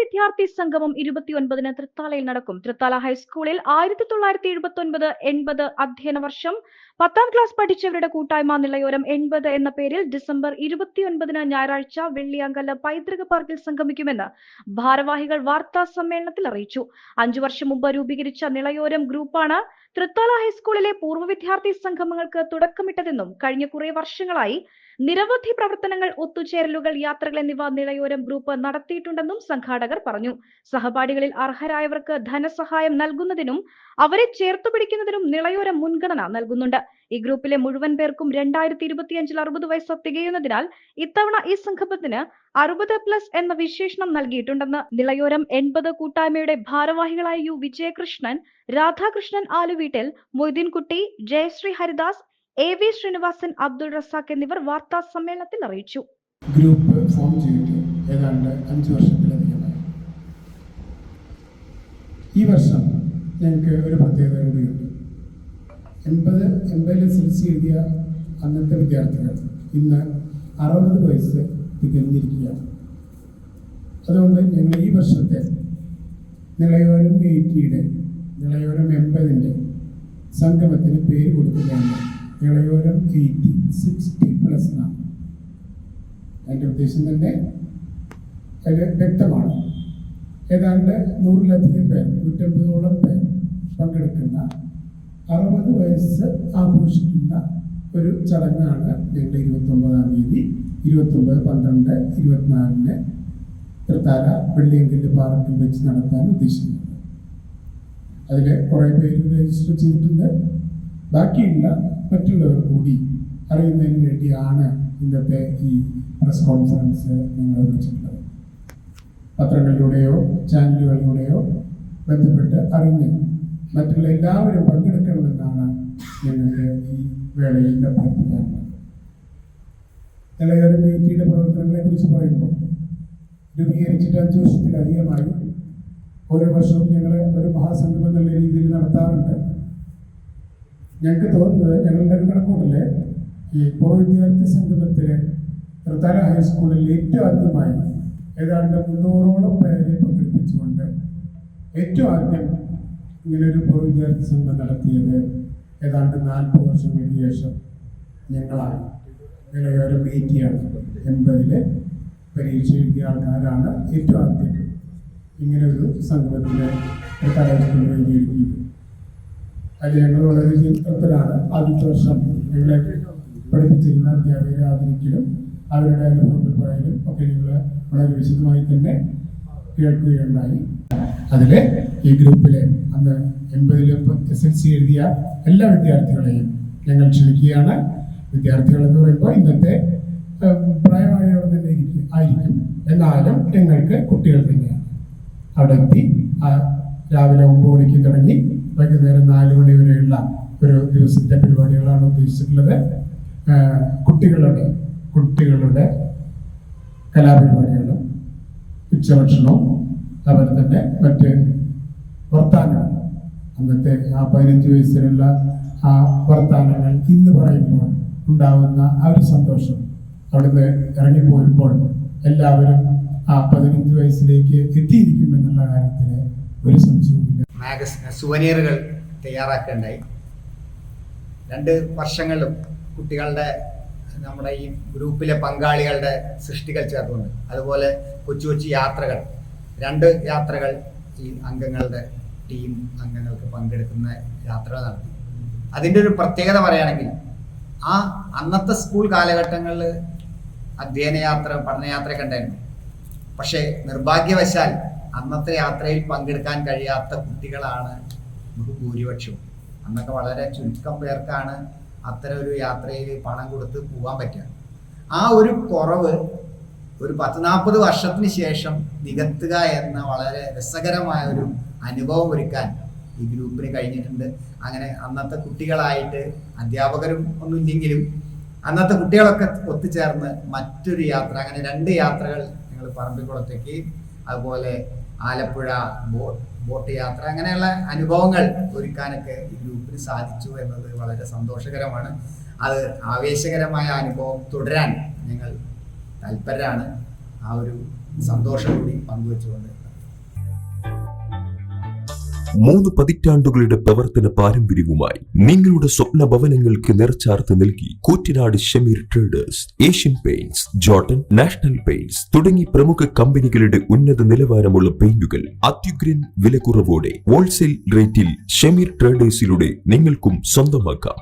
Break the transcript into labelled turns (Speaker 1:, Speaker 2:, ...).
Speaker 1: വിദ്യാർത്ഥി സംഗമം 29-ന് തൃത്താലയിൽ നടക്കും. തൃത്താല ഹൈസ്കൂളിൽ 1979-80 അധ്യയന വർഷം 10ാം ക്ലാസ് പഠിച്ചവരുടെ കൂട്ടായ്മ നിളയോരം 80 എന്ന പേരിൽ ഡിസംബർ 29-ന് ഞായറാഴ്ച വെള്ളിയാങ്കല്ല് പൈതൃക പാർക്കിൽ സംഗമിക്കുമെന്ന് ഭാരവാഹികൾ വാർത്താ സമ്മേളനത്തിൽ അറിയിച്ചു. 5 വർഷം മുമ്പ് രൂപീകരിച്ച നിളയോരം ഗ്രൂപ്പാണ് തൃത്താല ഹൈസ്കൂളിലെ പൂർവ്വ വിദ്യാർത്ഥി സംഗമങ്ങൾക്ക് തുടക്കമിട്ടതെന്നും കഴിഞ്ഞ കുറെ വർഷങ്ങളായി നിരവധി പ്രവർത്തനങ്ങൾ, ഒത്തുചേരലുകൾ, യാത്രകൾ എന്നിവ നിളയോരം ഗ്രൂപ്പ് നടത്തിയിട്ടുണ്ടെന്നും സംഘാടകർ പറഞ്ഞു. സഹപാഠികളിൽ അർഹരായവർക്ക് ധനസഹായം നൽകുന്നതിനും അവരെ ചേർത്തുപിടിക്കുന്നതിനും നിളയോരം മുൻഗണന നൽകുന്നുണ്ട്. ഈ ഗ്രൂപ്പിലെ മുഴുവൻ പേർക്കും 2025-ൽ 60 വയസ്സ് തികയുന്നതിനാൽ ഇത്തവണ ഈ സംഗമത്തിന് 60+ എന്ന വിശേഷണം നൽകിയിട്ടുണ്ടെന്ന് നിളയോരം 80 കൂട്ടായ്മയുടെ ഭാരവാഹികളായ യു വിജയകൃഷ്ണൻ, രാധാകൃഷ്ണൻ ആലുവീട്ടിൽ, മൊയ്തീൻകുട്ടി, ജയശ്രീ ഹരിദാസ്, AV ശ്രീനിവാസൻ, അബ്ദുൾ റസാഖ് എന്നിവർ വാർത്താ സമ്മേളനത്തിൽ അറിയിച്ചു.
Speaker 2: ഗ്രൂപ്പ് ഫോം ചെയ്തിട്ട് ഏതാണ്ട് 5 വർഷത്തിലധികമായി. ഈ വർഷം ഞങ്ങൾക്ക് ഒരു പ്രത്യേകത കൂടിയുണ്ട്. 80 SSLC എഴുതിയ അന്നത്തെ വിദ്യാർത്ഥികൾ ഇന്ന് 60 വയസ്സ് തികഞ്ഞിരിക്കുകയാണ്. അതുകൊണ്ട് ഞങ്ങൾ ഈ വർഷത്തെ നിളയോരം 80-യുടെ നിളയോരം 80-ന്റെ സംഗമത്തിന് പേര് കൊടുക്കുകയാണ് നിളയോരം 60+ എന്നാണ്. അതിൻ്റെ ഉദ്ദേശം തന്നെ അതിൽ വ്യക്തമാണ്. ഏതാണ്ട് 100-ലധികം പേർ, 150ഓളം പേർ പങ്കെടുക്കുന്ന 60 വയസ്സ് ആഘോഷിക്കുന്ന ഒരു ചടങ്ങാണ് ഞങ്ങൾ 29-ാം തീയതി 29/12/24 തൃത്താല വെള്ളിയങ്കല്ല് പാർക്കിൽ വെച്ച് നടത്താൻ ഉദ്ദേശിക്കുന്നത്. അതിൽ കുറേ പേര് രജിസ്റ്റർ ചെയ്തിട്ടുണ്ട്. ബാക്കിയുള്ള മറ്റുള്ളവർ കൂടി അറിയുന്നതിന് വേണ്ടിയാണ് ഇന്നത്തെ ഈ പ്രസ് കോൺഫറൻസ് ഞങ്ങൾ വിളിച്ചിട്ടുള്ളത്. പത്രങ്ങളിലൂടെയോ ചാനലുകളിലൂടെയോ ബന്ധപ്പെട്ട് അറിഞ്ഞ് മറ്റുള്ള എല്ലാവരും പങ്കെടുക്കണമെന്നാണ് ഞങ്ങൾക്ക് ഈ വേളയിൽ അഭ്യർത്ഥിക്കാനുള്ളത്. നിളയോരം 80-യുടെ പ്രവർത്തനങ്ങളെ കുറിച്ച് പറയുമ്പോൾ രൂപീകരിച്ചിട്ട് 5 വർഷത്തിലധികമായി ഓരോ വർഷവും ഞങ്ങൾ ഒരു മഹാസംഗമം എന്നുള്ള രീതിയിൽ നടത്താറുണ്ട്. ഞങ്ങൾക്ക് തോന്നുന്നത് ഞങ്ങളുടെ ഒരു കണക്കൂട്ടില് ഈ പൂർവ്വ വിദ്യാർത്ഥി സംഗമത്തിലെ തൃത്താല ഹൈസ്കൂളിൽ ഏറ്റവും ആദ്യമായി ഏതാണ്ട് 300ഓളം പേരെ പങ്കെടുപ്പിച്ചുകൊണ്ട് ഏറ്റവും ആദ്യം ഇങ്ങനൊരു പൂർവ്വ വിദ്യാർത്ഥി സംഗമം നടത്തിയത് ഏതാണ്ട് 40 വർഷങ്ങൾക്ക് ശേഷം ഞങ്ങളാണ്. നിളയോരം 80-യാണ്. 80-ല് പരീക്ഷ എഴുതിയ ആൾക്കാരാണ് ഏറ്റവും ആദ്യം ഇങ്ങനൊരു സംഗമത്തിന് തൃത്താല ഹൈസ്കൂളിൽ എഴുതിയിരിക്കുന്നത്. അതിൽ ഞങ്ങൾ വളരെ തൃപ്തരാണ്. ആദ്യത്തെ വർഷം ഞങ്ങളെ പഠിപ്പിച്ചിരുന്ന അധ്യാപകരെ ആദരിക്കലും അവരുടെ അനുഭവങ്ങൾ പറയലും ഒക്കെ ഞങ്ങൾ വളരെ വിശദമായി തന്നെ കേൾക്കുകയുണ്ടായി. അതിൽ ഈ ഗ്രൂപ്പിലെ അന്ന് 80-ൽ SSLC എഴുതിയ എല്ലാ വിദ്യാർത്ഥികളെയും ഞങ്ങൾ ക്ഷണിക്കുകയാണ്. വിദ്യാർത്ഥികൾ എന്ന് പറയുമ്പോൾ ഇന്നത്തെ പ്രായമായവർ തന്നെ ആയിരിക്കും, എന്നാലും ഞങ്ങൾക്ക് കുട്ടികൾ തന്നെയാണ്. അവിടെ എത്തി രാവിലെ 9 മണിക്ക് തുടങ്ങി വൈകുന്നേരം 4 മണി വരെയുള്ള ഒരു ദിവസത്തെ പരിപാടികളാണ് ഉദ്ദേശിച്ചിട്ടുള്ളത്. കുട്ടികളുടെ കലാപരിപാടികളും ഉച്ചഭക്ഷണവും അതുപോലെ തന്നെ മറ്റ് വർത്താനങ്ങൾ, അന്നത്തെ ആ 15 വയസ്സിലുള്ള ആ വർത്താനങ്ങൾ ഇന്ന് പറയുമ്പോൾ ഉണ്ടാകുന്ന ആ ഒരു സന്തോഷം, അവിടുന്ന് ഇറങ്ങിപ്പോരുമ്പോൾ എല്ലാവരും ആ 15 വയസ്സിലേക്ക് എത്തിയിരിക്കുമെന്നുള്ള കാര്യത്തിൽ ഒരു സംശയവുമില്ല.
Speaker 3: സുവനീറുകൾ തയ്യാറാക്കേണ്ടായി. 2 വർഷങ്ങളിലും കുട്ടികളുടെ നമ്മുടെ ഈ ഗ്രൂപ്പിലെ പങ്കാളികളുടെ സൃഷ്ടികൾ ചേർത്തുണ്ട്. അതുപോലെ കൊച്ചു കൊച്ചു യാത്രകൾ, 2 യാത്രകൾ ഈ അംഗങ്ങളുടെ ടീം അംഗങ്ങൾക്ക് പങ്കെടുക്കുന്ന യാത്രകൾ നടത്തി. അതിൻ്റെ ഒരു പ്രത്യേകത പറയുകയാണെങ്കിൽ അന്നത്തെ സ്കൂൾ കാലഘട്ടങ്ങളിൽ അധ്യയന യാത്ര, പഠനയാത്രയൊക്കെ ഉണ്ടായിരുന്നു. പക്ഷേ നിർഭാഗ്യവശാൽ അന്നത്തെ യാത്രയിൽ പങ്കെടുക്കാൻ കഴിയാത്ത കുട്ടികളാണ് ഭൂരിപക്ഷവും. അന്നൊക്കെ വളരെ ചുരുക്കം പേർക്കാണ് അത്തരം ഒരു യാത്രയിൽ പണം കൊടുത്ത് പോകാൻ പറ്റുക. ആ ഒരു കുറവ് ഒരു 10-40 വർഷത്തിന് ശേഷം നികത്തുക എന്ന വളരെ രസകരമായ ഒരു അനുഭവം ഒരുക്കാൻ ഈ ഗ്രൂപ്പിന് കഴിഞ്ഞിട്ടുണ്ട്. അങ്ങനെ അന്നത്തെ കുട്ടികളായിട്ട് അധ്യാപകരും ഒന്നും ഇല്ലെങ്കിലും അന്നത്തെ കുട്ടികളൊക്കെ ഒത്തുചേർന്ന് മറ്റൊരു യാത്ര, അങ്ങനെ 2 യാത്രകൾ ഞങ്ങൾ പറമ്പിക്കുളത്തേക്ക്, അതുപോലെ ആലപ്പുഴ ബോട്ട് യാത്ര, അങ്ങനെയുള്ള അനുഭവങ്ങൾ ഒരുക്കാനൊക്കെ ഈ ഗ്രൂപ്പിന് സാധിച്ചു എന്നത് വളരെ സന്തോഷകരമാണ്. അത് ആവേശകരമായ അനുഭവം തുടരാൻ ഞങ്ങൾ തൽപരരാണ്. ആ ഒരു സന്തോഷം കൂടി പങ്കുവെച്ചുകൊണ്ട്
Speaker 4: 3 പതിറ്റാണ്ടുകളുടെ പ്രവർത്തന പാരമ്പര്യവുമായി നിങ്ങളുടെ സ്വപ്ന ഭവനങ്ങൾക്ക് നിറച്ചാർത്ത് നൽകി Koottanad Shameer traders, Asian paints, Jordan, national paints തുടങ്ങി പ്രമുഖ കമ്പനികളുടെ ഉന്നത നിലവാരമുള്ള പെയിന്റുകൾ അത്യുഗ്രൻ വിലക്കുറവോടെ ഹോൾസെയിൽ റേറ്റിൽ ഷമീർ ട്രേഡേഴ്സിലൂടെ നിങ്ങൾക്കും സ്വന്തമാക്കാം.